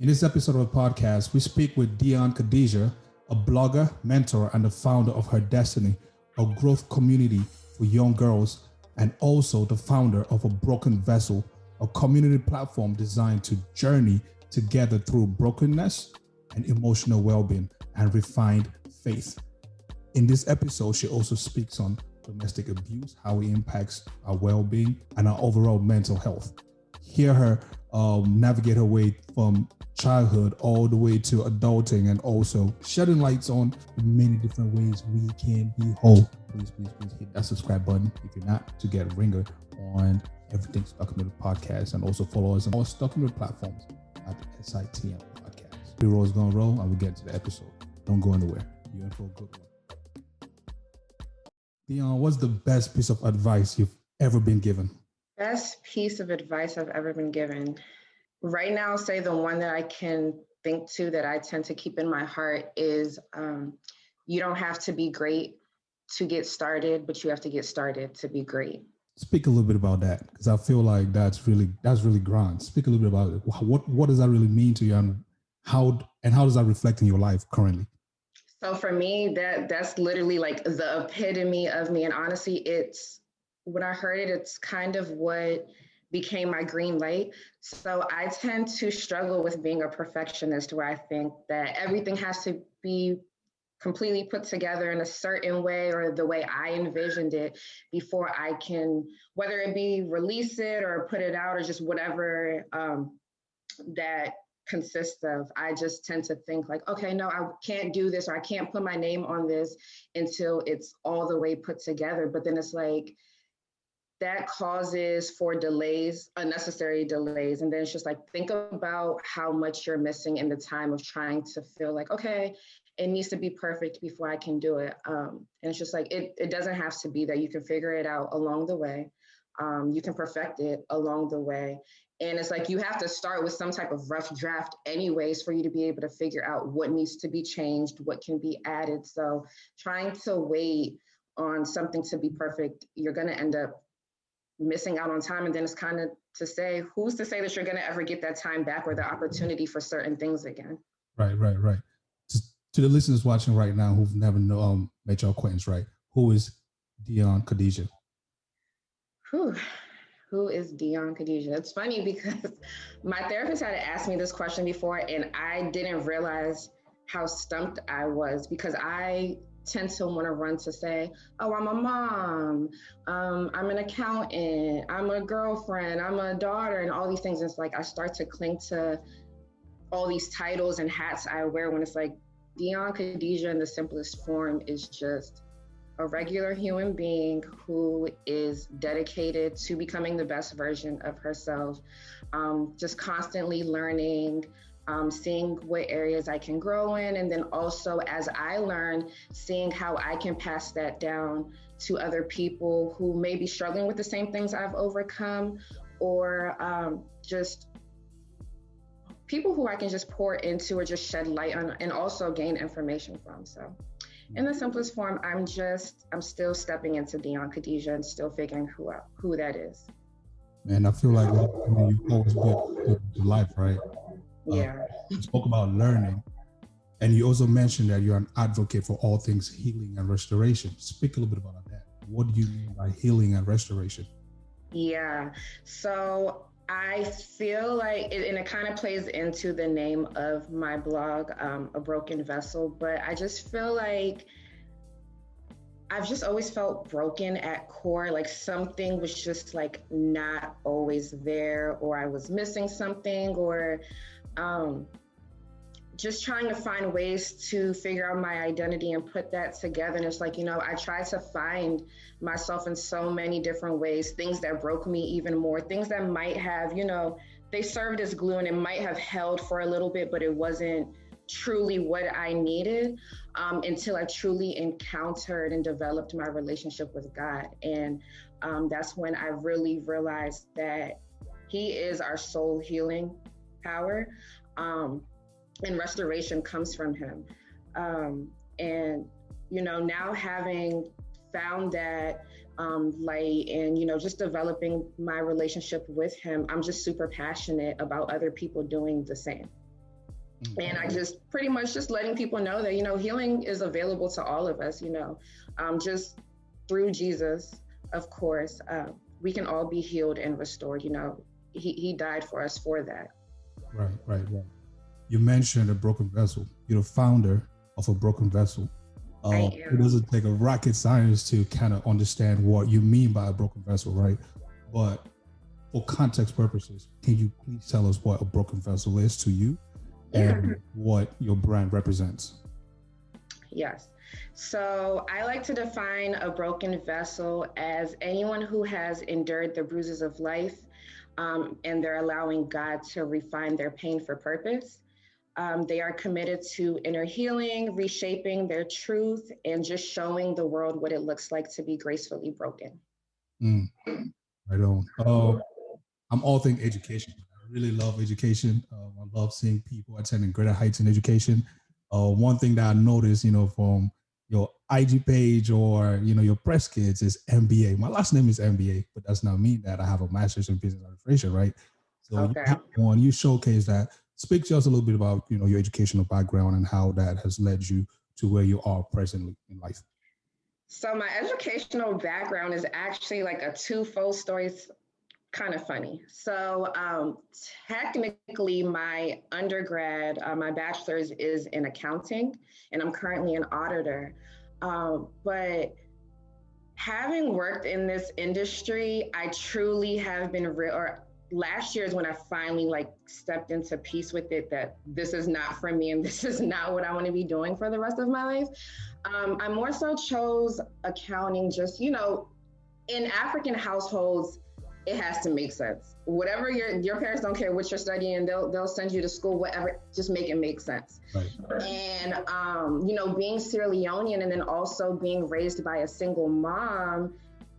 In this episode of the podcast, we speak with Dionne Khadija, a blogger, mentor, and the founder of Her Destiny, a growth community for young girls, and also the founder of a Broken Vessel, a community platform designed to journey together through brokenness and emotional well-being and refined faith. In this episode, she also speaks on domestic abuse, how it impacts our well-being and our overall mental health. Hear her navigate her way from childhood all the way to adulting, and also shedding lights on the many different ways we can be whole. Please hit that subscribe button if you're not, to get a ringer on everything SitM Podcast, and also follow us on all SitM platforms at SitM Podcast. B-roll is going to roll, and we'll get to the episode. Don't go anywhere. You're in for a good one. Dionne, what's the best piece of advice you've ever been given? Best piece of advice I've ever been given. Right now, I'll say the one that I can think to that I tend to keep in my heart is you don't have to be great to get started, but you have to get started to be great. Speak a little bit about that, because I feel like that's really grand. Speak a little bit about it. What does that really mean to you, and how does that reflect in your life currently? So for me, that's literally like the epitome of me. And honestly, when I heard it, it's kind of what became my green light. So I tend to struggle with being a perfectionist, where I think that everything has to be completely put together in a certain way, or the way I envisioned it, before I can, whether it be release it or put it out, or just whatever that consists of. I just tend to think like, okay, no, I can't do this, or I can't put my name on this until it's all the way put together. But then it's like, that causes for delays, unnecessary delays. And then it's just like, think about how much you're missing in the time of trying to feel like, okay, it needs to be perfect before I can do it. And it's just like, it doesn't have to be that. You can figure it out along the way. You can perfect it along the way. And it's like, you have to start with some type of rough draft anyways, for you to be able to figure out what needs to be changed, what can be added. So trying to wait on something to be perfect, you're going to end up missing out on time. And then it's kind of to say, who's to say that you're going to ever get that time back, or the opportunity for certain things again? Right. Just to the listeners watching right now who've never met your acquaintance, right? Who is Dionne Khadija? Who is Dionne Khadija? It's funny because my therapist had asked me this question before, and I didn't realize how stumped I was, because I tend to want to run to say, oh, I'm a mom, I'm an accountant, I'm a girlfriend, I'm a daughter, and all these things. It's like I start to cling to all these titles and hats I wear, when it's like, Dionne Khadija in the simplest form is just a regular human being who is dedicated to becoming the best version of herself, just constantly learning, seeing what areas I can grow in. And then also, as I learn, seeing how I can pass that down to other people who may be struggling with the same things I've overcome, or just people who I can just pour into, or just shed light on, and also gain information from. So in the simplest form, I'm still stepping into Dionne Khadija and still figuring who that is. And I feel like you always built your life, right? Yeah. You spoke about learning, and you also mentioned that you're an advocate for all things healing and restoration. Speak a little bit about that. What do you mean by healing and restoration? Yeah. So I feel like, and it kind of plays into the name of my blog, A Broken Vessel, but I just feel like I've just always felt broken at core, like something was just like not always there, or I was missing something, or just trying to find ways to figure out my identity and put that together. And it's like, I tried to find myself in so many different ways, things that broke me even more, things that might have, they served as glue, and it might have held for a little bit, but it wasn't truly what I needed, until I truly encountered and developed my relationship with God. And that's when I really realized that He is our soul healing power. And restoration comes from Him. And, now having found that light, and, just developing my relationship with Him, I'm just super passionate about other people doing the same. And I just pretty much just letting people know that, healing is available to all of us, just through Jesus, of course, we can all be healed and restored. He died for us for that. Right. You mentioned a broken vessel. You're the founder of a broken vessel. It doesn't take a rocket science to kind of understand what you mean by a broken vessel, right? But for context purposes, can you please tell us what a broken vessel is to you and what your brand represents? Yes. So I like to define a broken vessel as anyone who has endured the bruises of life, and they're allowing God to refine their pain for purpose. They are committed to inner healing, reshaping their truth, and just showing the world what it looks like to be gracefully broken. Right on. I'm all thing education. I really love education. I love seeing people attending greater heights in education. One thing that I noticed, from your IG page or, your press kits is MBA. My last name is MBA, but does not mean that I have a master's in business administration, right? So you showcase that. Speak to us a little bit about, your educational background and how that has led you to where you are presently in life. So my educational background is actually like a twofold story. It's kind of funny. So technically my undergrad, my bachelor's is in accounting, and I'm currently an auditor. But having worked in this industry, I truly have been last year is when I finally stepped into peace with it, that this is not for me and this is not what I want to be doing for the rest of my life. I more so chose accounting just, in African households, it has to make sense. Whatever your parents don't care what you're studying, they'll send you to school, whatever, just make it make sense. Right. And, being Sierra Leonean and then also being raised by a single mom,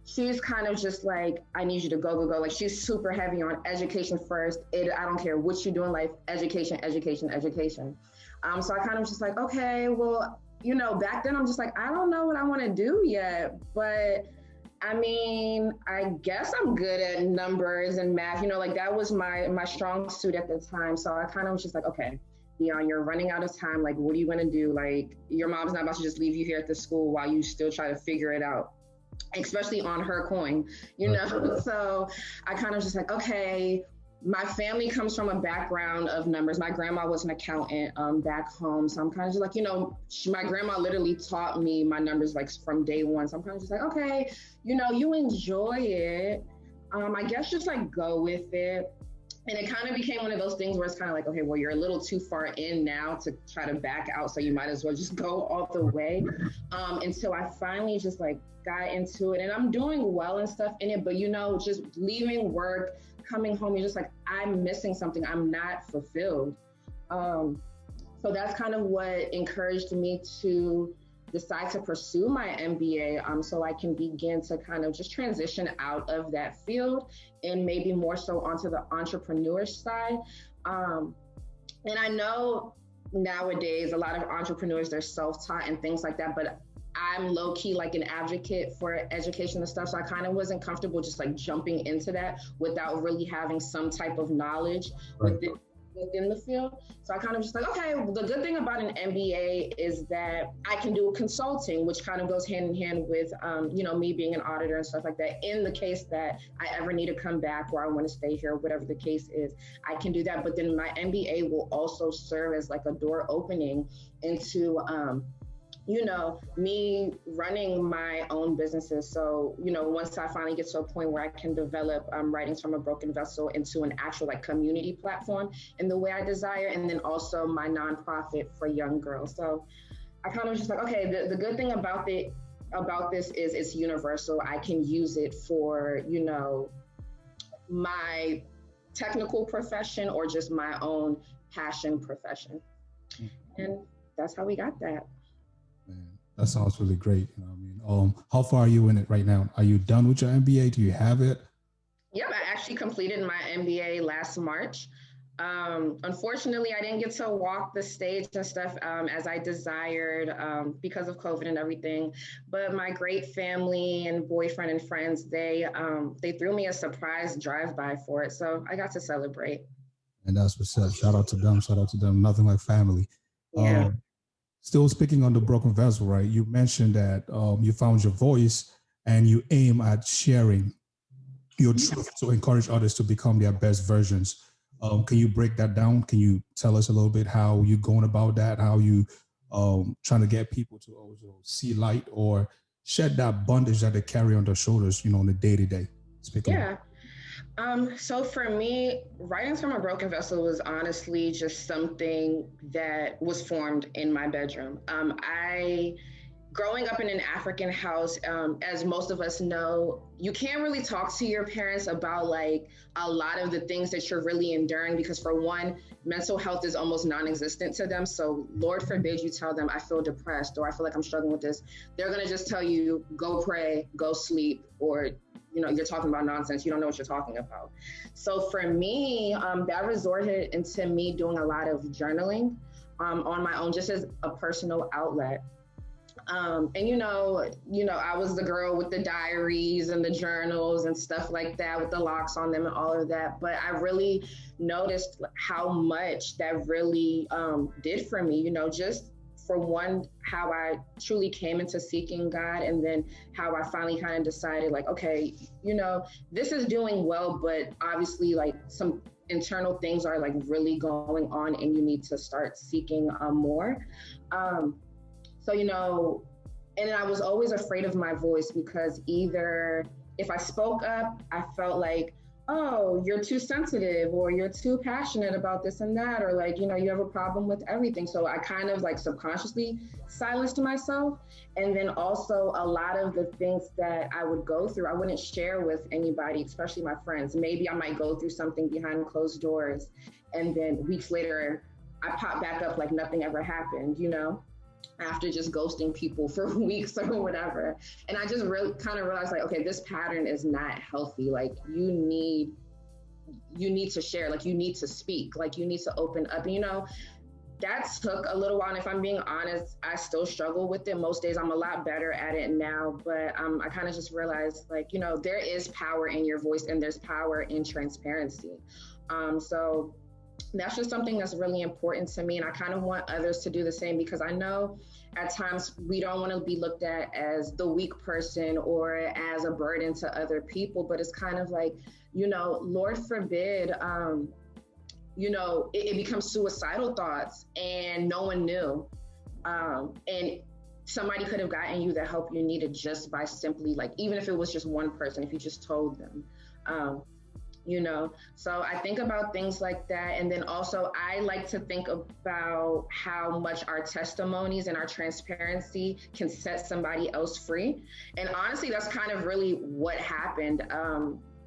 she's kind of just like, I need you to go. Like, she's super heavy on education first. I don't care what you do in life, education. So I kind of just like, okay, well, back then I'm just like, I don't know what I want to do yet, but I mean, I guess I'm good at numbers and math, that was my strong suit at the time. So I kind of was just like, okay, Dionne, you're running out of time. Like, what are you going to do? Like, your mom's not about to just leave you here at the school while you still try to figure it out, especially on her coin, So I kind of just like, okay, my family comes from a background of numbers. My grandma was an accountant back home. So I'm kind of just like, my grandma literally taught me my numbers from day one. So I'm kind of just like, okay, you enjoy it. I guess just go with it. And it kind of became one of those things where it's kind of like, okay, well, you're a little too far in now to try to back out. So you might as well just go all the way. Until I finally just got into it, and I'm doing well and stuff in it, but just leaving work, coming home, you're just like, I'm missing something. I'm not fulfilled. So that's kind of what encouraged me to decide to pursue my MBA, so I can begin to kind of just transition out of that field and maybe more so onto the entrepreneur side. And I know nowadays a lot of entrepreneurs, they're self-taught and things like that, but I'm low-key an advocate for education and stuff. So I kind of wasn't comfortable just jumping into that without really having some type of knowledge within the field. So I kind of just okay, the good thing about an MBA is that I can do consulting, which kind of goes hand in hand with, me being an auditor and stuff like that. In the case that I ever need to come back or I want to stay here, whatever the case is, I can do that. But then my MBA will also serve as a door opening into, me running my own businesses. So, once I finally get to a point where I can develop Writings from a Broken Vessel into an actual community platform in the way I desire, and then also my nonprofit for young girls. So I kind of just okay, the good thing about this is it's universal. I can use it for, my technical profession or just my own passion profession. And that's how we got that. Man, that sounds really great. How far are you in it right now? Are you done with your MBA? Do you have it? Yep, I actually completed my MBA last March. Unfortunately, I didn't get to walk the stage and stuff as I desired because of COVID and everything. But my great family and boyfriend and friends, they threw me a surprise drive-by for it. So I got to celebrate. And that's what's up. Shout out to them. Shout out to them. Nothing like family. Yeah. Still speaking on the broken vessel, right? You mentioned that you found your voice and you aim at sharing your truth to encourage others to become their best versions. Can you break that down? Can you tell us a little bit how you going about that? How you trying to get people to also see light or shed that bondage that they carry on their shoulders, on the day to day? Yeah. So for me, writing from a broken vessel was honestly just something that was formed in my bedroom. Growing up in an African house, as most of us know, you can't really talk to your parents about like a lot of the things that you're really enduring because for one, mental health is almost non-existent to them. So Lord forbid you tell them I feel depressed or I feel like I'm struggling with this. They're gonna just tell you, go pray, go sleep, or you're talking about nonsense. You don't know what you're talking about. So for me, that resorted into me doing a lot of journaling on my own, just as a personal outlet. And I was the girl with the diaries and the journals and stuff like that with the locks on them and all of that. But I really noticed how much that really did for me, just for one, how I truly came into seeking God, and then how I finally kind of decided like, okay, this is doing well, but obviously like some internal things are like really going on and you need to start seeking more. So, and I was always afraid of my voice because either if I spoke up, I felt like, oh, you're too sensitive or you're too passionate about this and that, or like, you have a problem with everything. So I kind of like subconsciously silenced myself. And then also a lot of the things that I would go through, I wouldn't share with anybody, especially my friends. Maybe I might go through something behind closed doors. And then weeks later, I pop back up like nothing ever happened, after just ghosting people for weeks or whatever. And I just really kind of realized like, okay, this pattern is not healthy. Like you need to share, like you need to speak, like you need to open up. That took a little while. And if I'm being honest, I still struggle with it. Most days I'm a lot better at it now, but I kind of just realized like, there is power in your voice and there's power in transparency. So that's just something that's really important to me. And I kind of want others to do the same because I know at times we don't want to be looked at as the weak person or as a burden to other people. But it's kind of like, Lord forbid, it becomes suicidal thoughts and no one knew. And somebody could have gotten you the help you needed just by simply like, even if it was just one person, if you just told them. So I think about things like that. And then also I like to think about how much our testimonies and our transparency can set somebody else free. And honestly, that's kind of really what happened.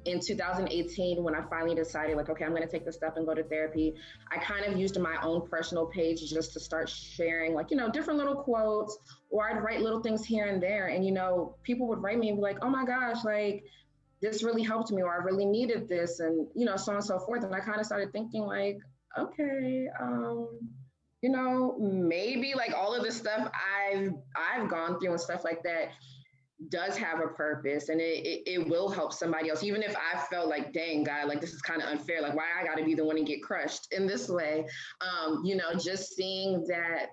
In 2018, when I finally decided like, okay, I'm going to take the step and go to therapy, I kind of used my own personal page just to start sharing like, different little quotes, or I'd write little things here and there. And, people would write me and be like, oh my gosh, like, this really helped me, or I really needed this, and so on and so forth. And I kind of started thinking like, okay, maybe like all of the stuff I've gone through and stuff like that does have a purpose, and it will help somebody else. Even if I felt like, dang God, like this is kind of unfair, like why I got to be the one to get crushed in this way, just seeing that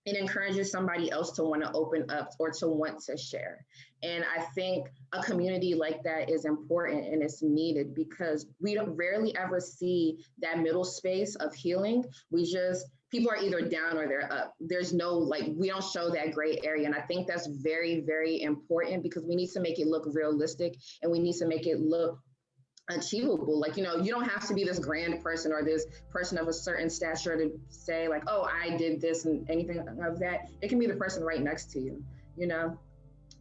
it encourages somebody else to want to open up or to want to share. And I think a community like that is important and it's needed because we don't rarely ever see that middle space of healing. People are either down or they're up. There's no, like, we don't show that gray area. And I think that's very, very important because we need to make it look realistic and we need to make it look achievable. Like, you don't have to be this grand person or this person of a certain stature to say like, oh, I did this and anything of that. It can be the person right next to you,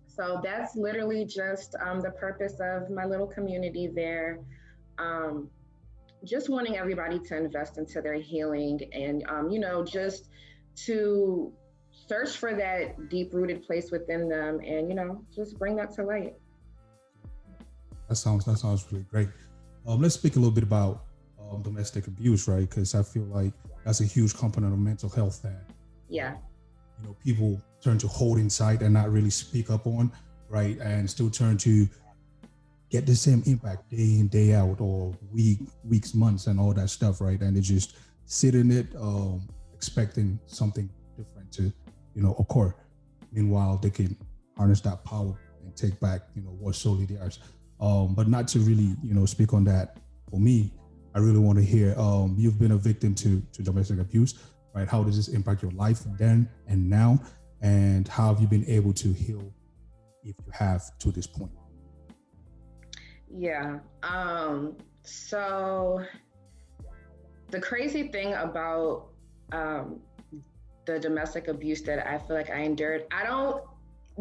So that's literally just the purpose of my little community there. Just wanting everybody to invest into their healing and, just to search for that deep-rooted place within them and, just bring that to light. That sounds really great. Let's speak a little bit about domestic abuse, right? Because I feel like that's a huge component of mental health that people turn to hold inside and not really speak up on, right? And still turn to get the same impact day in, day out, or weeks, months, and all that stuff, right? And they just sit in it, expecting something different to, occur. Meanwhile, they can harness that power and take back, what's solely theirs. But not to really, speak on that. For me, I really want to hear, you've been a victim to domestic abuse, right? How does this impact your life then and now? And how have you been able to heal, if you have, to this point? Yeah. So the crazy thing about the domestic abuse that I feel like I endured,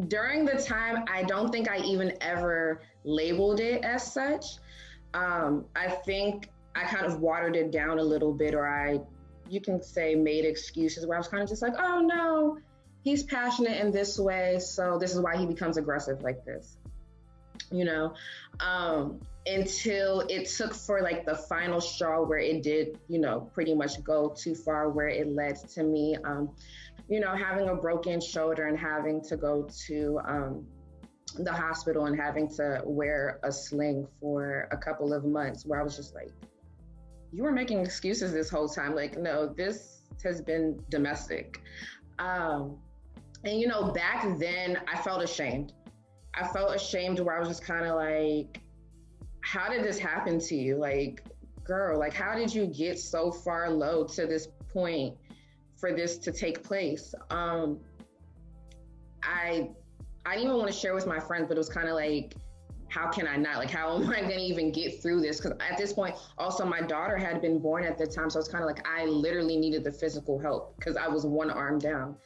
during the time, I don't think I even ever labeled it as such. I think I kind of watered it down a little bit, or you can say made excuses where I was kind of just like, oh no, he's passionate in this way, so this is why he becomes aggressive like this, until it took for like the final straw where it did, pretty much go too far, where it led to me, having a broken shoulder and having to go to the hospital and having to wear a sling for a couple of months, where I was just like, you were making excuses this whole time. Like, no, this has been domestic. And, back then I felt ashamed. I felt ashamed where I was just kind of like, how did this happen to you? Like, girl, like, how did you get so far low to this point for this to take place? I didn't even want to share with my friends, but it was kind of like, how can I not? Like, how am I going to even get through this? Because at this point, also my daughter had been born at the time. So it's kind of like, I literally needed the physical help because I was one arm down.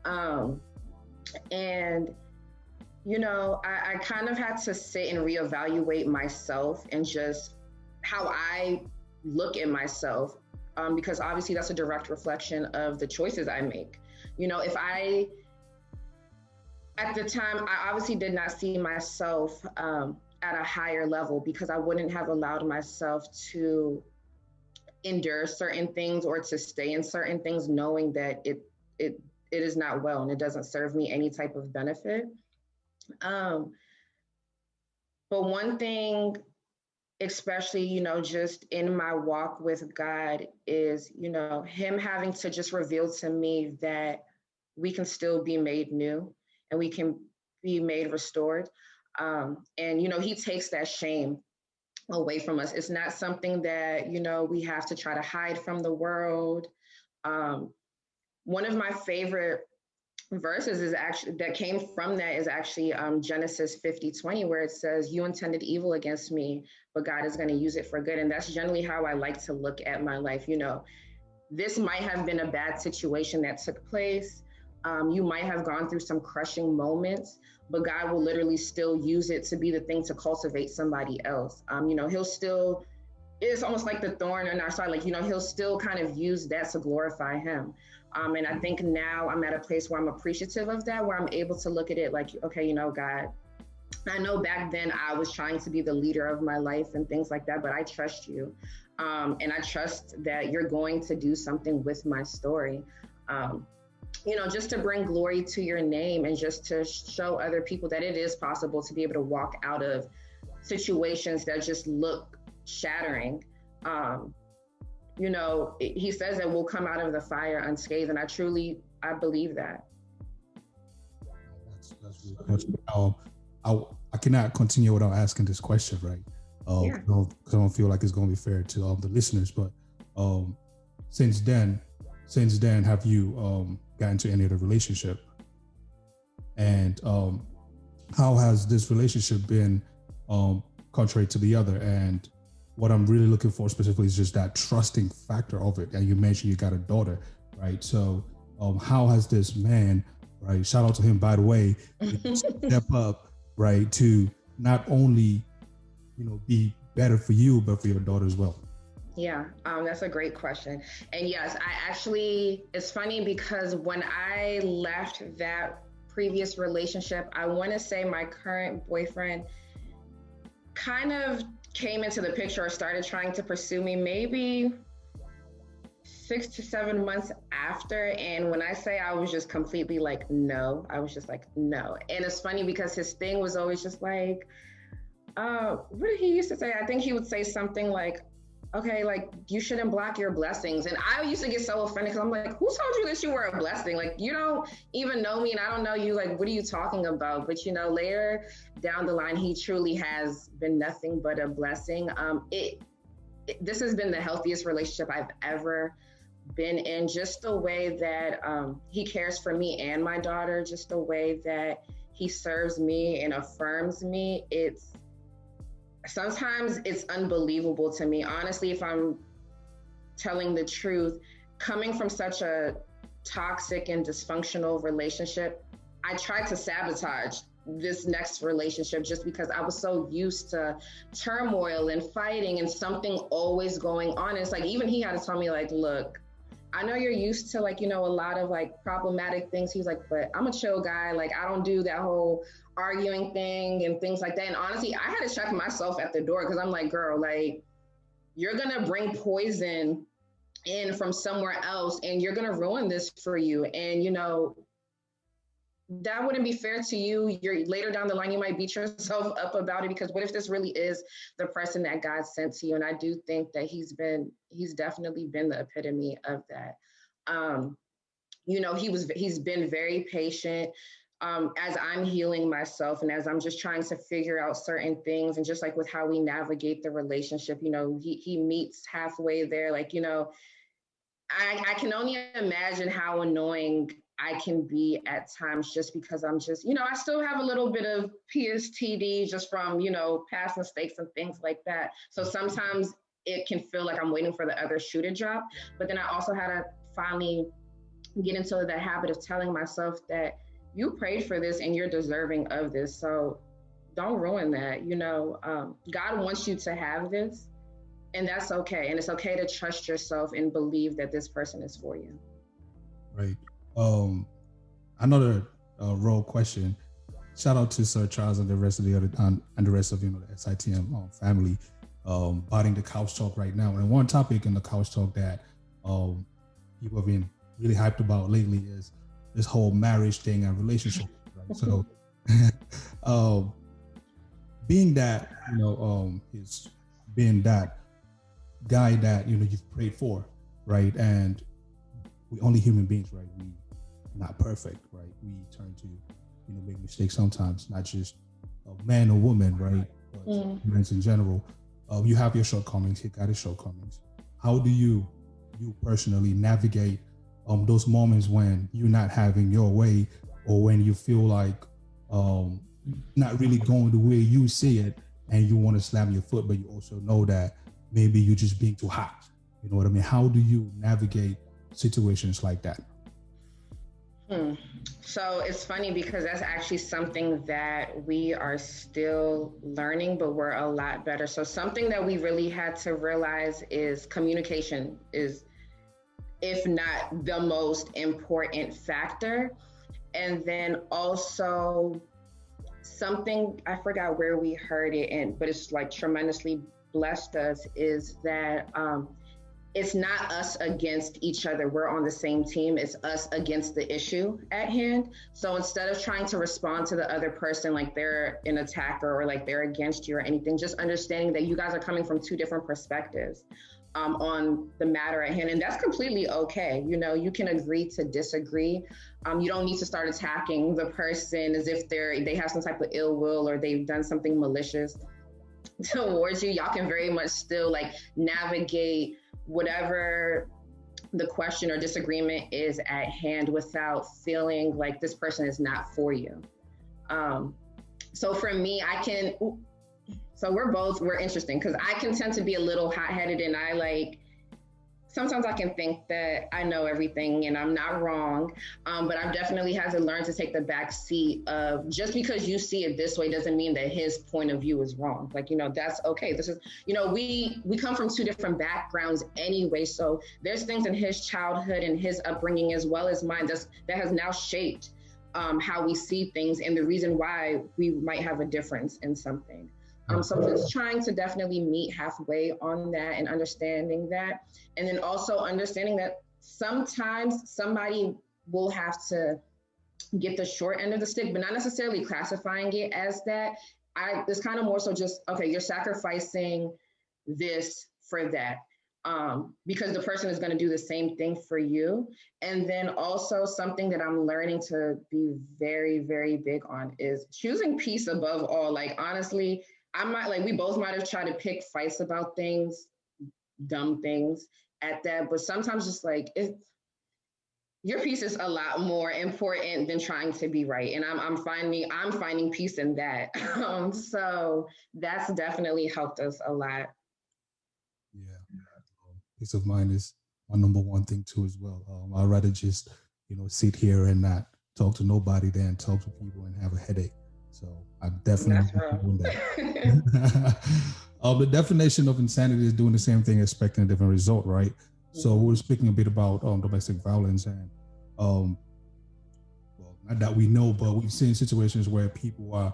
I kind of had to sit and reevaluate myself and just how I look at myself, because obviously that's a direct reflection of the choices I make. At the time, I obviously did not see myself at a higher level, because I wouldn't have allowed myself to endure certain things or to stay in certain things, knowing that it is not well and it doesn't serve me any type of benefit. But one thing, especially, just in my walk with God, is, him having to just reveal to me that we can still be made new and we can be made restored. And, he takes that shame away from us. It's not something that, we have to try to hide from the world. One of my favorite verses that came from that is actually Genesis 50:20, where it says, you intended evil against me, but God is going to use it for good. And that's generally how I like to look at my life. This might have been a bad situation that took place. You might have gone through some crushing moments, but God will literally still use it to be the thing to cultivate somebody else. He'll still, it's almost like the thorn in our side, like, he'll still kind of use that to glorify him. And I think now I'm at a place where I'm appreciative of that, where I'm able to look at it like, okay, God, I know back then I was trying to be the leader of my life and things like that, but I trust you. And I trust that you're going to do something with my story. Just to bring glory to your name and just to show other people that it is possible to be able to walk out of situations that just look shattering. He says that we'll come out of the fire unscathed, and I believe that. That's really much. I cannot continue without asking this question, right? Because I don't feel like it's going to be fair to the listeners. But since then, have you gotten into any other relationship? And how has this relationship been contrary to the other? And what I'm really looking for specifically is just that trusting factor of it. And you mentioned you got a daughter, right? So how has this man, right? Shout out to him, by the way, step up, right? To not only, be better for you, but for your daughter as well. Yeah, that's a great question. And yes, it's funny because when I left that previous relationship, I want to say my current boyfriend kind of came into the picture or started trying to pursue me maybe 6 to 7 months after. And when I say I was just completely like, no, I was just like, no. And it's funny because his thing was always just like, What did he used to say? I think he would say something like, okay, like you shouldn't block your blessings. And I used to get so offended because I'm like, who told you that you were a blessing? Like, you don't even know me and I don't know you. Like, what are you talking about? But, later down the line, he truly has been nothing but a blessing. This has been the healthiest relationship I've ever been in. Just the way that he cares for me and my daughter, just the way that he serves me and affirms me. Sometimes it's unbelievable to me. Honestly, if I'm telling the truth, coming from such a toxic and dysfunctional relationship, I tried to sabotage this next relationship just because I was so used to turmoil and fighting and something always going on. And it's like, even he had to tell me like, look, I know you're used to like, a lot of like problematic things. He's like, but I'm a chill guy. Like, I don't do that whole arguing thing and things like that. And honestly, I had to check myself at the door because I'm like, girl, like, you're going to bring poison in from somewhere else and you're going to ruin this for you. And, that wouldn't be fair to you. You're later down the line, you might beat yourself up about it because what if this really is the person that God sent to you? And I do think that he's definitely been the epitome of that. He's been very patient as I'm healing myself and as I'm just trying to figure out certain things. And just like with how we navigate the relationship, he meets halfway there. Like, I can only imagine how annoying I can be at times just because I'm just, I still have a little bit of PSTD just from, past mistakes and things like that. So sometimes it can feel like I'm waiting for the other shoe to drop. But then I also had to finally get into the habit of telling myself that you prayed for this and you're deserving of this. So don't ruin that. God wants you to have this. And that's okay. And it's okay to trust yourself and believe that this person is for you. Right. Another role question. Shout out to Sir Charles and the rest of the SitM family biting the couch talk right now. And one topic in the couch talk that people have been really hyped about lately is this whole marriage thing and relationship. Right? So, being that is being that guy that you've prayed for, right? And we only human beings, right? We not perfect, right? We turn to make mistakes sometimes, not just a man or woman, right? But humans in general. You have your shortcomings, he got his shortcomings. How do you personally navigate those moments when you're not having your way, or when you feel like not really going the way you see it and you want to slam your foot, but you also know that maybe you're just being too hot? You know what I mean? How do you navigate situations like that? So it's funny because that's actually something that we are still learning, but we're a lot better. So something that we really had to realize is communication is, if not the most important factor. And then also something, I forgot where we heard it, but it's like tremendously blessed us, is that it's not us against each other. We're on the same team. It's us against the issue at hand. So instead of trying to respond to the other person like they're an attacker or like they're against you or anything, just understanding that you guys are coming from two different perspectives on the matter at hand. And that's completely okay. You can agree to disagree. You don't need to start attacking the person as if they have some type of ill will or they've done something malicious towards you. Y'all can very much still like navigate whatever the question or disagreement is at hand without feeling like this person is not for you. So for me, we're interesting because I can tend to be a little hot-headed, and sometimes I can think that I know everything and I'm not wrong, but I've definitely had to learn to take the back seat of, just because you see it this way doesn't mean that his point of view is wrong. That's okay. This is, we come from two different backgrounds anyway. So there's things in his childhood and his upbringing as well as mine that has now shaped how we see things and the reason why we might have a difference in something. So just trying to definitely meet halfway on that and understanding that. And then also understanding that sometimes somebody will have to get the short end of the stick, but not necessarily classifying it as that. it's kind of more so just, okay, you're sacrificing this for that. Because the person is going to do the same thing for you. And then also something that I'm learning to be very, very big on is choosing peace above all. Like, honestly, we both might have tried to pick fights about things, dumb things at that, but sometimes just like, your peace is a lot more important than trying to be right. And I'm finding peace in that. So that's definitely helped us a lot. Yeah. Peace of mind is my number one thing too as well. I'd rather just, sit here and not talk to nobody than talk to people and have a headache. So I definitely doing that. The definition of insanity is doing the same thing, expecting a different result, right? So we're speaking a bit about domestic violence, and well, not that we know, but we've seen situations where people are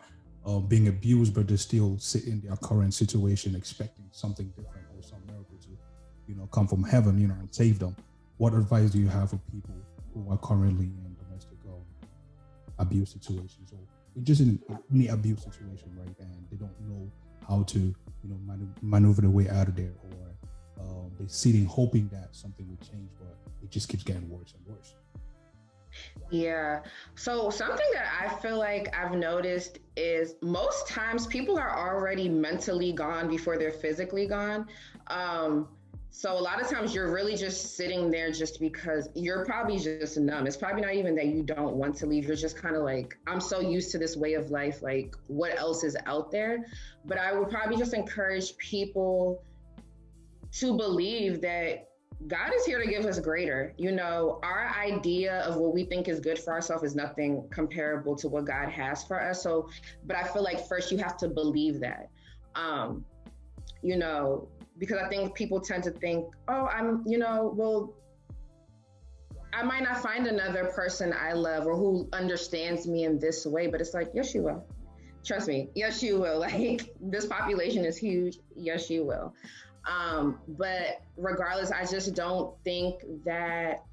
being abused, but they still sit in their current situation, expecting something different or some miracle to, come from heaven, and save them. What advice do you have for people who are currently in domestic abuse situations, or just in any abuse situation, right? And they don't know how to, maneuver their way out of there, or they're sitting hoping that something would change, but it just keeps getting worse and worse. Yeah. So something that I feel like I've noticed is most times people are already mentally gone before they're physically gone. So a lot of times you're really just sitting there just because you're probably just numb. It's probably not even that you don't want to leave. You're just kind of like, I'm so used to this way of life. Like, what else is out there? But I would probably just encourage people to believe that God is here to give us greater. Our idea of what we think is good for ourselves is nothing comparable to what God has for us. So, but I feel like first you have to believe that, because I think people tend to think, oh, I might not find another person I love or who understands me in this way, but it's like, yes, you will. Trust me. Yes, you will. Like, this population is huge. Yes, you will. But regardless, I just don't think that,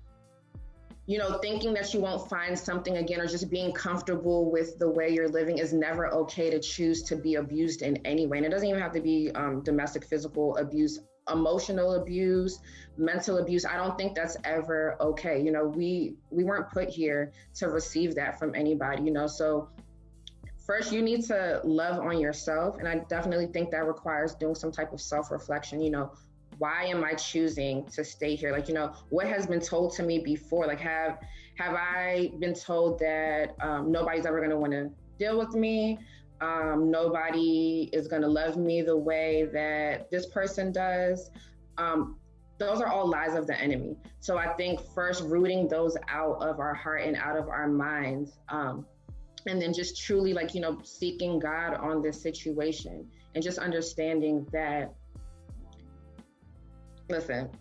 thinking that you won't find something again, or just being comfortable with the way you're living is never okay to choose to be abused in any way. And it doesn't even have to be domestic, physical abuse, emotional abuse, mental abuse. I don't think that's ever okay. We weren't put here to receive that from anybody, so first, you need to love on yourself. And I definitely think that requires doing some type of self-reflection. Why am I choosing to stay here? Like, what has been told to me before? Like, have I been told that nobody's ever going to want to deal with me? Nobody is going to love me the way that this person does. Those are all lies of the enemy. So I think first rooting those out of our heart and out of our minds, and then just truly seeking God on this situation and just understanding that, listen,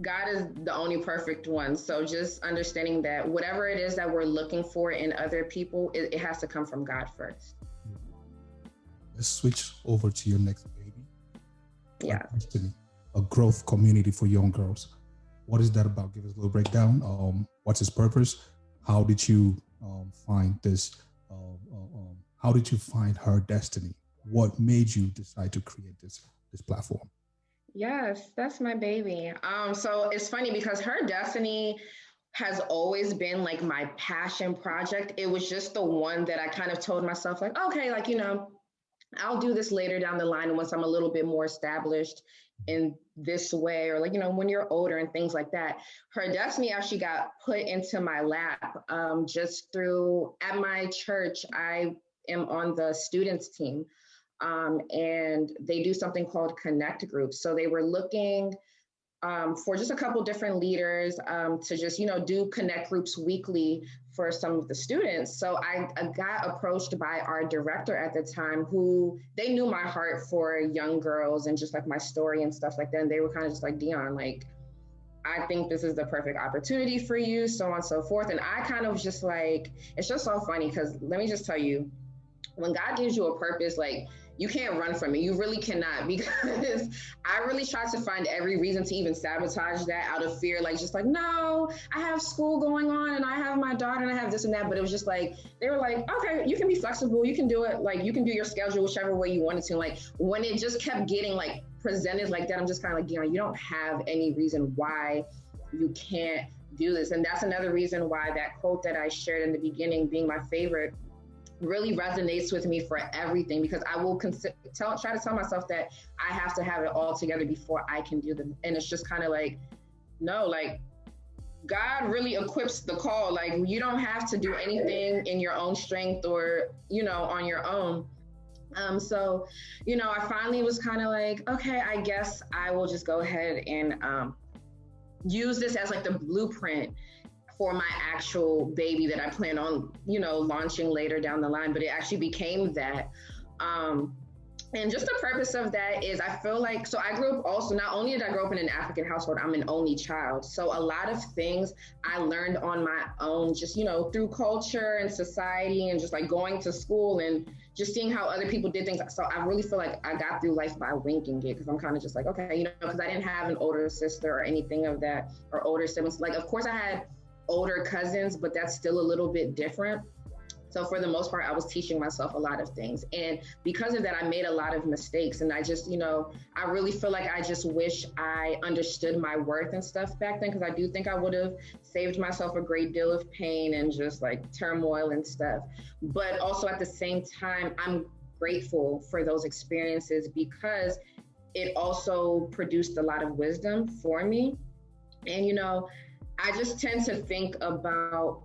God is the only perfect one. So just understanding that whatever it is that we're looking for in other people, it has to come from God first. Let's switch over to your next baby. Yeah. A growth community for young girls. What is that about? Give us a little breakdown. What's its purpose? How did you find this? How did you find her destiny? What made you decide to create this platform? Yes, that's my baby. So it's funny because her destiny has always been like my passion project. It was just the one that I kind of told myself, like, okay, I'll do this later down the line once I'm a little bit more established in this way, or when you're older and things like that. Her destiny actually got put into my lap just through, at my church, I am on the students team, and they do something called connect groups. So they were looking for just a couple different leaders to just, do connect groups weekly for some of the students. So I got approached by our director at the time, who they knew my heart for young girls and just like my story and stuff like that. And they were kind of just like, Dionne, like, I think this is the perfect opportunity for you, so on and so forth. And I kind of just like, it's just so funny because let me just tell you, when God gives you a purpose, like, you can't run from it. You really cannot, because I really tried to find every reason to even sabotage that out of fear. Like, just like, no, I have school going on and I have my daughter and I have this and that. But it was just like, they were like, okay, you can be flexible. You can do it. Like, you can do your schedule whichever way you wanted to. Like, when it just kept getting like presented like that, I'm just kind of like, you know, you don't have any reason why you can't do this. And that's another reason why that quote that I shared in the beginning, being my favorite, really resonates with me for everything, because I will try to tell myself that I have to have it all together before I can do them. And it's just kind of like, no, like, God really equips the call. Like, you don't have to do anything in your own strength or, you know, on your own. So, you know, I finally was kind of like, okay, I guess I will just go ahead and use this as like the blueprint for my actual baby that I plan on, you know, launching later down the line. But it actually became that. And just the purpose of that is, I feel like, so I grew up also, not only did I grow up in an African household, I'm an only child. So a lot of things I learned on my own, just, you know, through culture and society and just like going to school and just seeing how other people did things. So I really feel like I got through life by winging it, because I'm kind of just like, okay, you know, because I didn't have an older sister or anything of that, or older siblings. Like, of course I had older cousins, but that's still a little bit different. So for the most part, I was teaching myself a lot of things. And because of that, I made a lot of mistakes. And I just, you know, I really feel like I just wish I understood my worth and stuff back then, because I do think I would have saved myself a great deal of pain and just like turmoil and stuff. But also at the same time, I'm grateful for those experiences, because it also produced a lot of wisdom for me. And, you know, I just tend to think about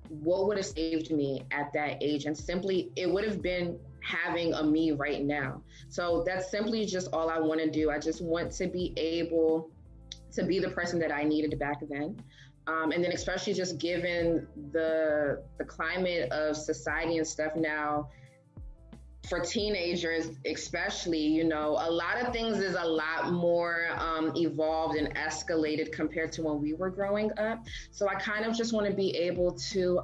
what would have saved me at that age. And simply, it would have been having a me right now. So that's simply just all I want to do. I just want to be able to be the person that I needed back then. And then especially just given the climate of society and stuff now, for teenagers especially, you know, a lot of things is a lot more evolved and escalated compared to when we were growing up. So I kind of just want to be able to,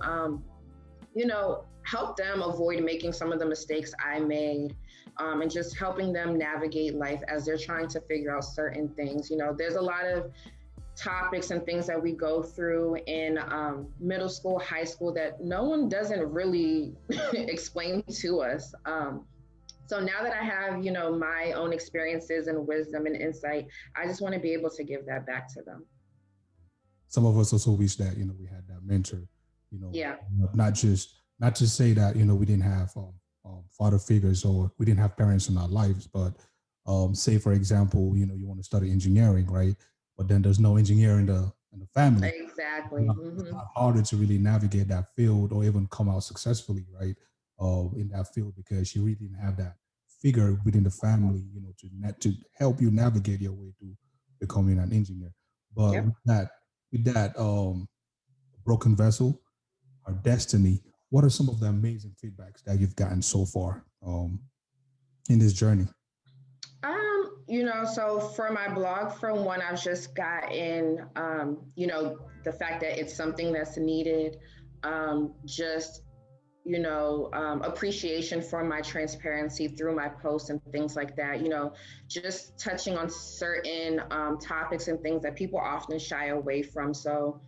you know, help them avoid making some of the mistakes I made, and just helping them navigate life as they're trying to figure out certain things. You know, there's a lot of topics and things that we go through in middle school, high school, that no one doesn't really explain to us. So now that I have, you know, my own experiences and wisdom and insight, I just want to be able to give that back to them. Some of us also wish that, you know, we had that mentor, you know, yeah, not just say that, you know, we didn't have father figures or we didn't have parents in our lives, but say, for example, you know, you want to study engineering, right? But then there's no engineer in the family. Exactly. It's not harder to really navigate that field or even come out successfully, right? In that field, because you really didn't have that figure within the family, you know, to help you navigate your way to becoming an engineer. But Yep. with that broken vessel, our destiny, what are some of the amazing feedbacks that you've gotten so far in this journey? You know, so for my blog, for one, I've just gotten, you know, the fact that it's something that's needed, just, you know, appreciation for my transparency through my posts and things like that, you know, just touching on certain topics and things that people often shy away from. So,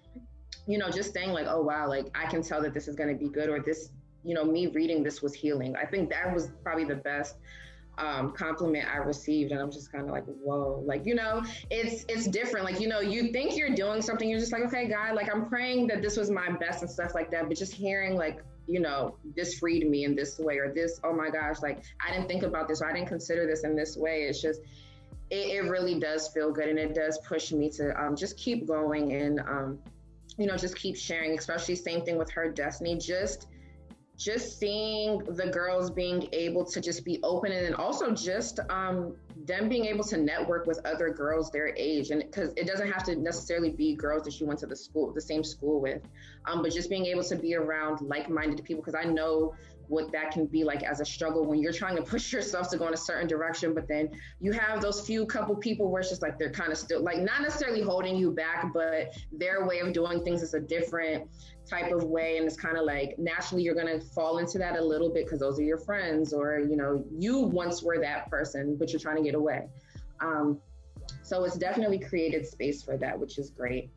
you know, just saying like, oh, wow, like I can tell that this is going to be good, or this, you know, me reading this was healing. I think that was probably the best compliment I received. And I'm just kind of like, whoa, like, you know, it's different. Like, you know, you think you're doing something, you're just like, okay, God, like I'm praying that this was my best and stuff like that. But just hearing like, you know, this freed me in this way, or this, oh my gosh, like I didn't think about this, or I didn't consider this in this way. It's just, it really does feel good. And it does push me to just keep going and, you know, just keep sharing, especially same thing with Her Destiny, just seeing the girls being able to just be open, and then also just them being able to network with other girls their age. And because it doesn't have to necessarily be girls that you went to the same school with, but just being able to be around like-minded people. Because I know what that can be like as a struggle when you're trying to push yourself to go in a certain direction, but then you have those couple people where it's just like they're kind of still like not necessarily holding you back, but their way of doing things is a different type of way, and it's kind of like naturally you're going to fall into that a little bit because those are your friends, or you once were that person but you're trying to get away. So it's definitely created space for that, which is great.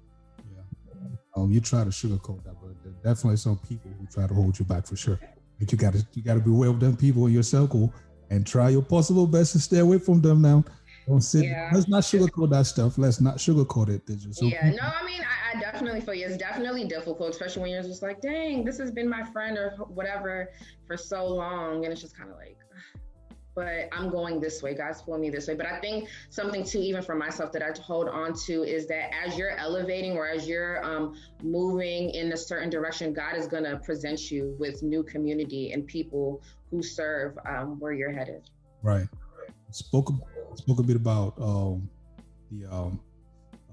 You try to sugarcoat that, but there are definitely some people who try to hold you back for sure. But you got to be aware of them people in your circle and try your possible best to stay away from them now. Don't sit. Yeah. Let's not sugarcoat that stuff. Let's not sugarcoat it. I definitely feel you. It's definitely difficult, especially when you're just like, dang, this has been my friend or whatever for so long. And it's just kind of like, but I'm going this way. God's pulling me this way. But I think something too, even for myself, that I hold on to is that as you're elevating or as you're moving in a certain direction, God is going to present you with new community and people who serve where you're headed. Right. Spoke a bit about the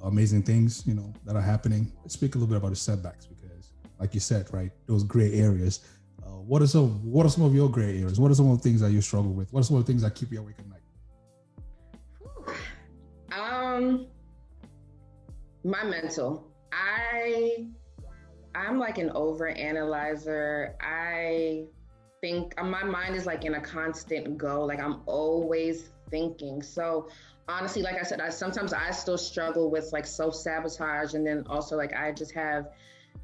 amazing things, that are happening. Let's speak a little bit about the setbacks because, like you said, right, those gray areas. What are some of your gray areas? What are some of the things that you struggle with? What are some of the things that keep you awake at night? My mental. I'm like an overanalyzer. I think my mind is like in a constant go. Like I'm always thinking. So honestly, like I said, sometimes I still struggle with like self-sabotage, and then also like I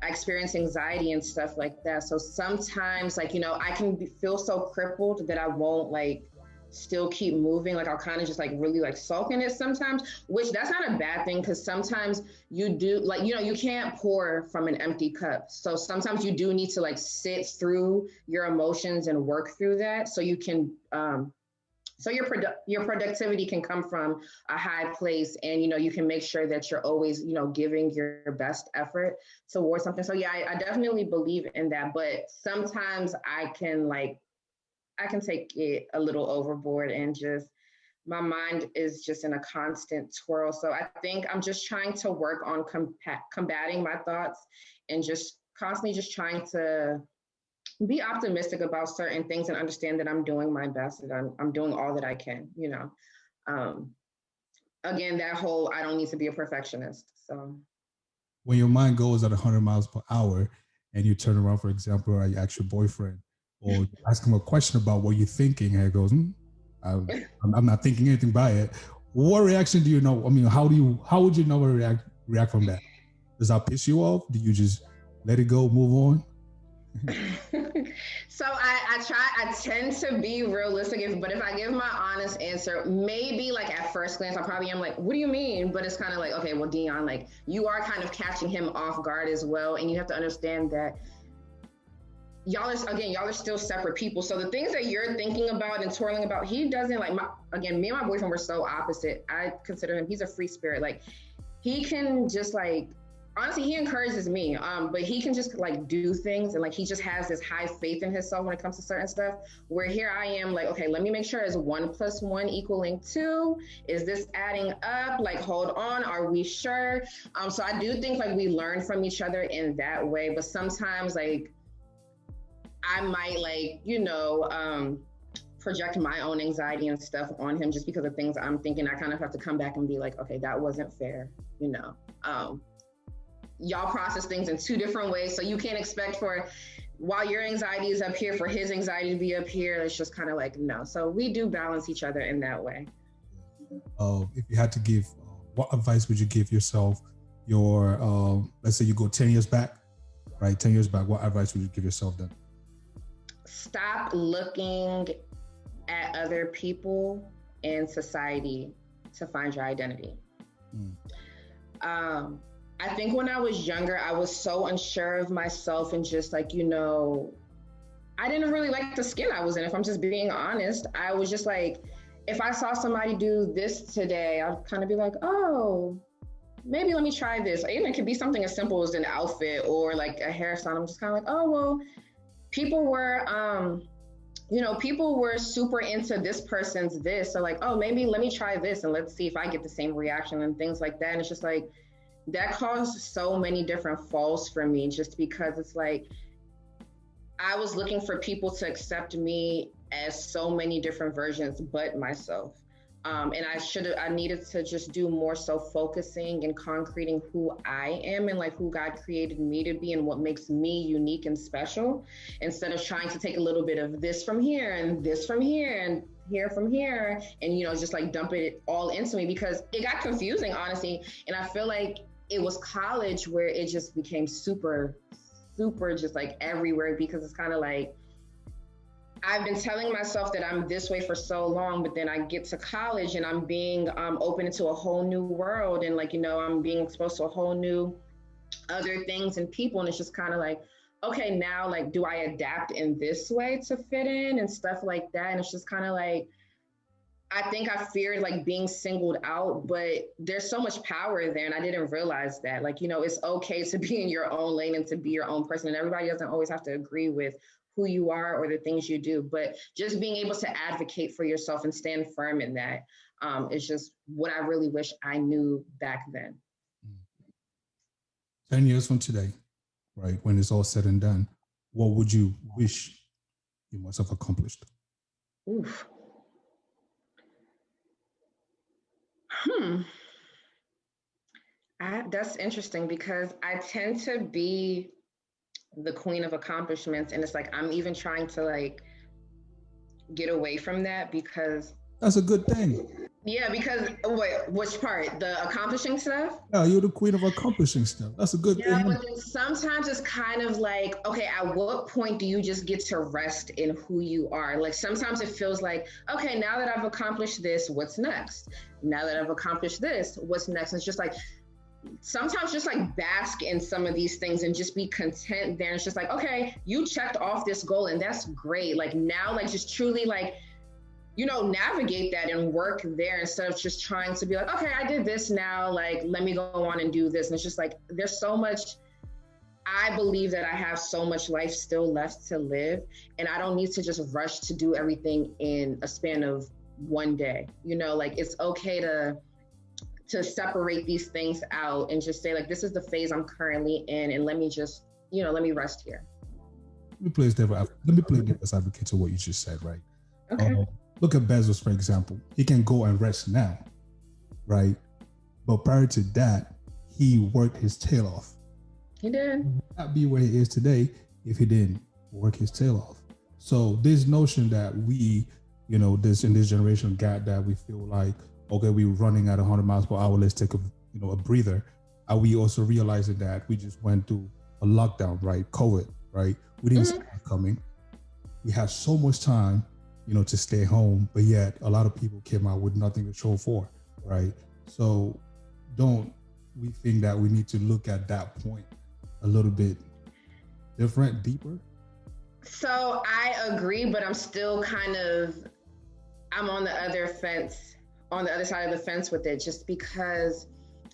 experience anxiety and stuff like that. So sometimes like, I can feel so crippled that I won't like still keep moving. Like I'll kind of just like really like sulk in it sometimes, which that's not a bad thing. Cause sometimes you do like, you can't pour from an empty cup. So sometimes you do need to like sit through your emotions and work through that. So you can, so your productivity can come from a high place, and you can make sure that you're always giving your best effort towards something. So yeah, I definitely believe in that, but sometimes I can take it a little overboard, and just my mind is just in a constant twirl. So I think I'm just trying to work on combating my thoughts and just constantly just trying to be optimistic about certain things and understand that I'm doing my best, that I'm doing all that I can, again, that whole, I don't need to be a perfectionist. So when your mind goes at 100 miles per hour and you turn around, for example, or you ask your boyfriend or you ask him a question about what you're thinking, and he goes, I'm not thinking anything by it. What reaction do you know? I mean, how would you know to react from that? Does that piss you off? Do you just let it go, move on? So I tend to be realistic, but if I give my honest answer, maybe like at first glance, I probably am like, what do you mean? But it's kind of like, okay, well, Dionne, like you are kind of catching him off guard as well. And you have to understand that y'all are still separate people. So the things that you're thinking about and twirling about, he doesn't like me and my boyfriend were so opposite. I consider him, he's a free spirit. Like he can just like, honestly, he encourages me, but he can just like do things, and like he just has this high faith in himself when it comes to certain stuff, where here I am like, okay, let me make sure is 1 + 1 = 2? Is this adding up? Like, hold on, are we sure? So I do think like we learn from each other in that way, but sometimes like I might like, project my own anxiety and stuff on him just because of things I'm thinking. I kind of have to come back and be like, okay, that wasn't fair, y'all process things in 2 different ways. So you can't expect for, while your anxiety is up here, for his anxiety to be up here. It's just kind of like, no. So we do balance each other in that way. If you had to give, what advice would you give yourself, let's say you go 10 years back, right? 10 years back, what advice would you give yourself then? Stop looking at other people in society to find your identity. I think when I was younger, I was so unsure of myself and just like, I didn't really like the skin I was in. If I'm just being honest, I was just like, if I saw somebody do this today, I'd kind of be like, oh, maybe let me try this. Even it could be something as simple as an outfit or like a hairstyle. I'm just kind of like, oh, well, people were super into this person's this. So like, oh, maybe let me try this and let's see if I get the same reaction and things like that. And it's just like, that caused so many different falls for me, just because it's like, I was looking for people to accept me as so many different versions, but myself. And I needed to just do more so focusing and concreting who I am and like who God created me to be and what makes me unique and special, instead of trying to take a little bit of this from here and this from here and here from here and, just like dump it all into me, because it got confusing, honestly. And I feel like it was college where it just became super, super just like everywhere, because it's kind of like, I've been telling myself that I'm this way for so long, but then I get to college and I'm being open into a whole new world. And like, I'm being exposed to a whole new other things and people. And it's just kind of like, okay, now like, do I adapt in this way to fit in and stuff like that? And it's just kind of like, I think I feared like being singled out, but there's so much power there. And I didn't realize that, like, it's okay to be in your own lane and to be your own person. And everybody doesn't always have to agree with who you are or the things you do, but just being able to advocate for yourself and stand firm in that is just what I really wish I knew back then. 10 years from today, right, when it's all said and done, what would you wish you must have accomplished? Oof. That's interesting, because I tend to be the queen of accomplishments, and it's like I'm even trying to like get away from that, because that's a good thing. Yeah, because which part? The accomplishing stuff? Yeah, you're the queen of accomplishing stuff. That's a good thing. But then sometimes it's kind of like, okay, at what point do you just get to rest in who you are? Like sometimes it feels like, okay, now that I've accomplished this, what's next? Now that I've accomplished this, what's next? And it's just like, sometimes just like bask in some of these things and just be content there. And it's just like, okay, you checked off this goal and that's great. Like now, like just truly like, navigate that and work there, instead of just trying to be like, okay, I did this now, like, let me go on and do this. And it's just like, there's so much, I believe that I have so much life still left to live, and I don't need to just rush to do everything in a span of one day. Like it's okay to separate these things out and just say like, this is the phase I'm currently in, and let me just, let me rest here. Let me play devil's advocate to what you just said, right? Okay. Look at Bezos, for example. He can go and rest now, right? But prior to that, he worked his tail off. He did. He would not be where he is today if he didn't work his tail off. So this notion that we, this in this generation got, that we feel like, okay, we're running at 100 miles per hour, let's take a breather. Are we also realizing that we just went through a lockdown, right? COVID, right? We didn't see that coming. We had so much time to stay home, but yet a lot of people came out with nothing to show for, right? So don't we think that we need to look at that point a little bit different, deeper? So I agree, but I'm still I'm on the other side of the fence with it, just because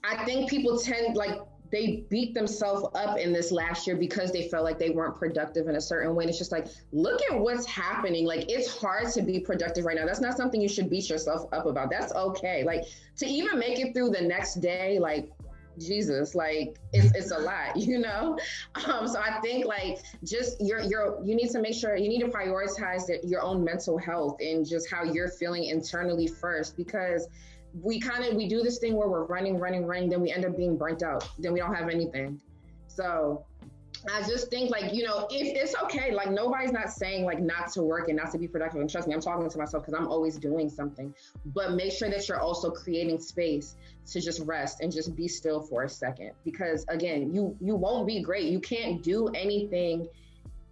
I think people tend, like, they beat themselves up in this last year because they felt like they weren't productive in a certain way. And it's just like, look at what's happening. Like, it's hard to be productive right now. That's not something you should beat yourself up about. That's okay. Like, to even make it through the next day, like, Jesus, like it's a lot, So I think like just you need to make sure, you need to prioritize your own mental health and just how you're feeling internally first, because we do this thing where we're running, then we end up being burnt out. Then we don't have anything. So I just think like, if it's okay, like nobody's not saying like not to work and not to be productive. And trust me, I'm talking to myself because I'm always doing something, but make sure that you're also creating space to just rest and just be still for a second. Because again, you won't be great. You can't do anything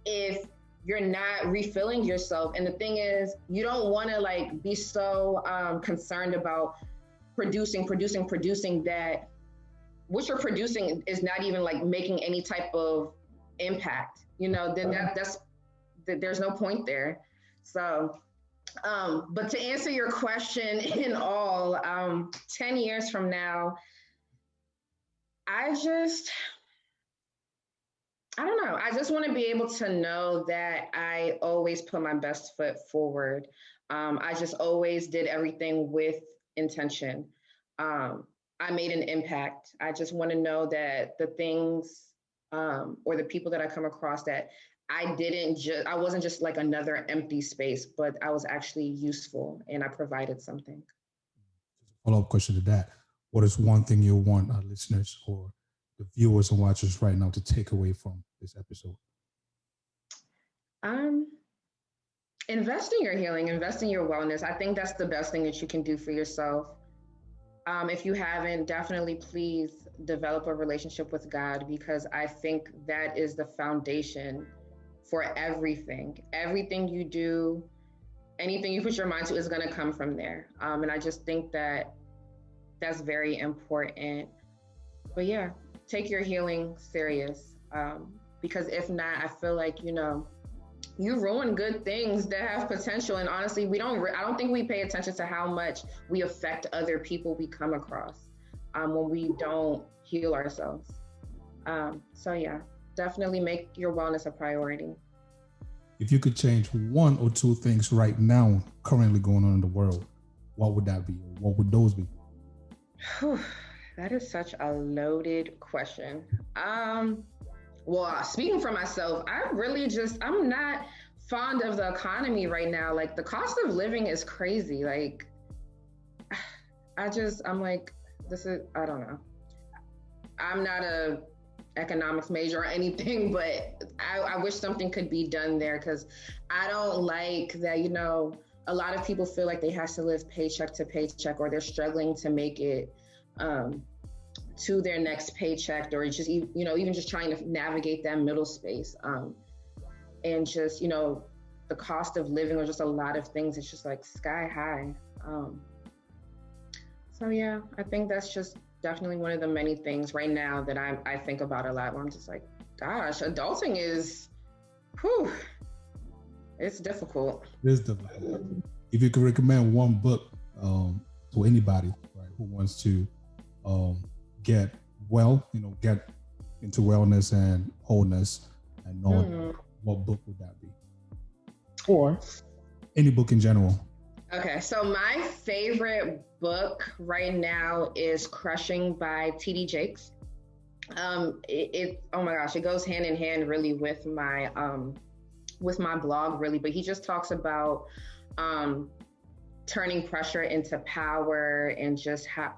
if you're not refilling yourself. And the thing is, you don't want to like be so concerned about producing that what you're producing is not even like making any type of impact, then there's no point there. So, but to answer your question in all, 10 years from now, I don't know. I just want to be able to know that I always put my best foot forward. I just always did everything with intention. I made an impact. I just want to know that the things or the people that I come across, that I wasn't just like another empty space, but I was actually useful and I provided something. Follow-up question to that. What is one thing you want our listeners or the viewers and watchers right now to take away from this episode? Invest in your healing, invest in your wellness. I think that's the best thing that you can do for yourself. If you haven't, definitely please develop a relationship with God, because I think that is the foundation for everything. Everything you do, anything you put your mind to is going to come from there. And I just think that that's very important. But yeah, take your healing serious. Because if not, I feel like, you ruin good things that have potential. And honestly, I don't think we pay attention to how much we affect other people we come across when we don't heal ourselves. So yeah, definitely make your wellness a priority. If you could change one or two things right now currently going on in the world, what would that be? What would those be? That is such a loaded question. Well, speaking for myself, I'm not fond of the economy right now. Like, the cost of living is crazy. Like, I don't know. I'm not a economics major or anything, but I wish something could be done there, because I don't like that, a lot of people feel like they have to live paycheck to paycheck, or they're struggling to make it to their next paycheck, or just even just trying to navigate that middle space, and just the cost of living, or just a lot of things, it's just like sky high. So yeah, I think that's just definitely one of the many things right now that I think about a lot, where I'm just like, gosh, adulting is, it's difficult. It is difficult. If you could recommend one book to anybody, right, who wants to get into wellness and wholeness and knowledge, what book would that be? Or any book in general. Okay, so my favorite book right now is Crushing by T.D. Jakes. Oh my gosh, it goes hand in hand really with my blog really, but he just talks about turning pressure into power, and just how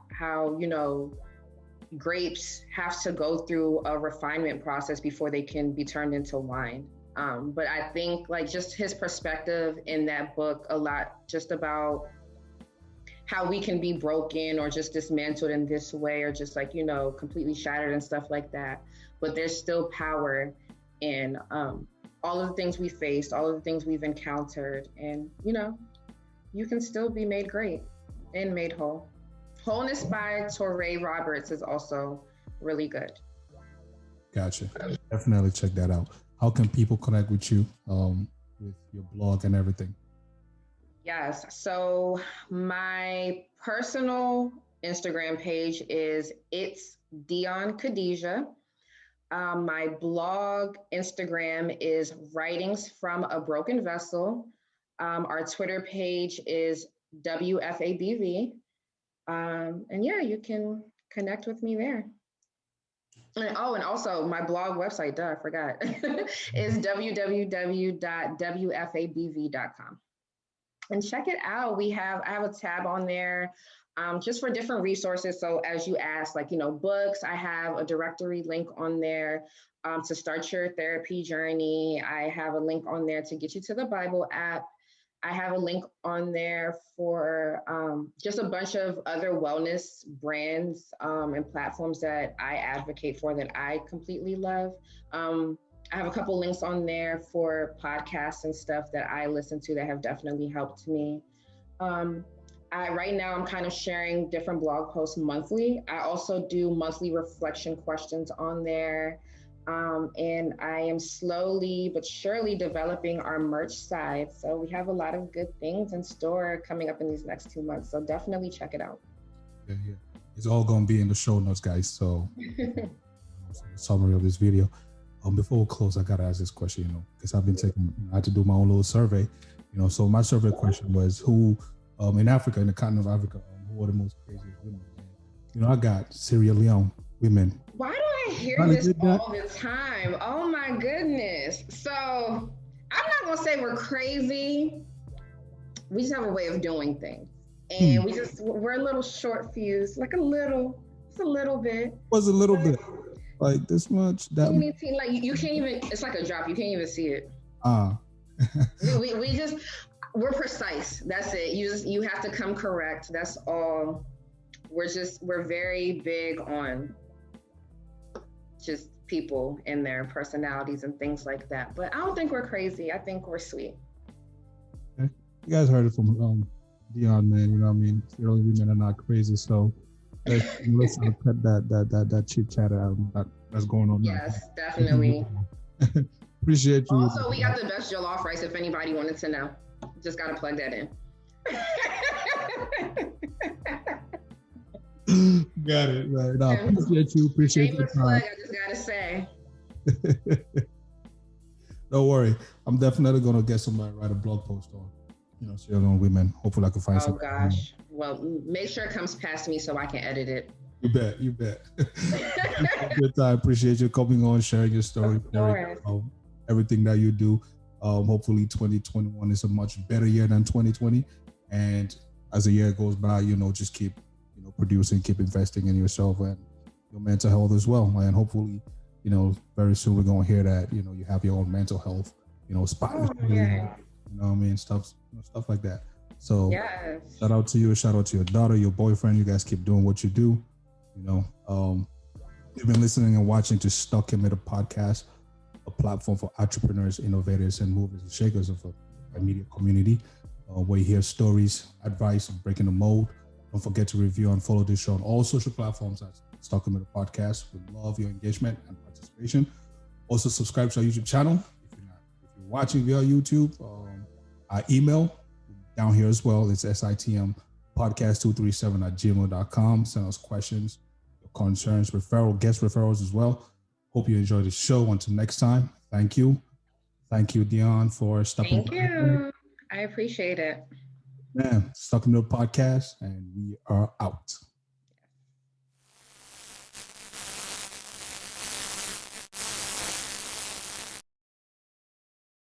grapes have to go through a refinement process before they can be turned into wine. But I think like just his perspective in that book a lot, just about how we can be broken or just dismantled in this way, or just like, completely shattered and stuff like that. But there's still power in all of the things we faced, all of the things we've encountered. And, you can still be made great and made whole. Wholeness by Touré Roberts is also really good. Gotcha. Definitely check that out. How can people connect with you with your blog and everything? Yes. So my personal Instagram page is It's Dionne Khadija. My blog Instagram is Writings from a Broken Vessel. Our Twitter page is WFABV. And yeah, you can connect with me there. And also my blog website, I forgot, is www.wfabv.com. And check it out. I have a tab on there just for different resources. So as you asked, like, books, I have a directory link on there to start your therapy journey. I have a link on there to get you to the Bible app. I have a link on there for just a bunch of other wellness brands and platforms that I advocate for, that I completely love. I have a couple links on there for podcasts and stuff that I listen to that have definitely helped me. Right now I'm kind of sharing different blog posts monthly. I also do monthly reflection questions on there. And I am slowly but surely developing our merch side. So we have a lot of good things in store coming up in these next 2 months. So definitely check it out. Yeah. It's all going to be in the show notes, guys. So summary of this video. Before we close, I got to ask this question, because I've been I had to do my own little survey, so my survey question was who, in Africa, in the continent of Africa, who are the most craziest women? I got Sierra Leone women. Why do I I hear this all the time. Oh my goodness. So I'm not gonna say we're crazy. We just have a way of doing things. And we're a little short fused, like just a little bit. What's a little bit? Like this much? That much? Like you can't even, it's like a drop. You can't even see it. We're precise. That's it. You have to come correct. That's all. We're very big on just people and their personalities and things like that. But I don't think we're crazy. I think we're sweet. Okay. You guys heard it from Dionne, man. You know what I mean? Clearly women are not crazy. So let's cut that chit chat that's going on. Yes, now. Definitely. Appreciate you. Also, we got the best jollof rice if anybody wanted to know. Just got to plug that in. Got it. Right. No, appreciate you. Appreciate your time. Plug, I just got to say. Don't worry. I'm definitely going to get somebody to write a blog post on, Sierra Leone women. Hopefully I can find some. Oh, gosh. Well, make sure it comes past me so I can edit it. You bet. Good time. Appreciate you coming on, sharing your story, everything that you do. Hopefully 2021 is a much better year than 2020. And as the year goes by, just keep, producing, keep investing in yourself and your mental health as well. And hopefully, very soon we're going to hear that, you have your own mental health, spot. Stuff like that. So yes. Shout out to you. Shout out to your daughter, your boyfriend. You guys keep doing what you do. You've been listening and watching to SitM Podcast, a platform for entrepreneurs, innovators, and movers and shakers of a media community, where you hear stories, advice, and breaking the mold. Don't forget to review and follow this show on all social platforms at SitM Podcast. We love your engagement and participation. Also, subscribe to our YouTube channel. If you're watching via YouTube, our email down here as well. It's SitM Podcast 237@gmail.com. Send us questions, your concerns, guest referrals as well. Hope you enjoy the show. Until next time, thank you. Thank you, Dionne, for stopping. Thank you. I appreciate it. Man, SitM Podcast, and we are out.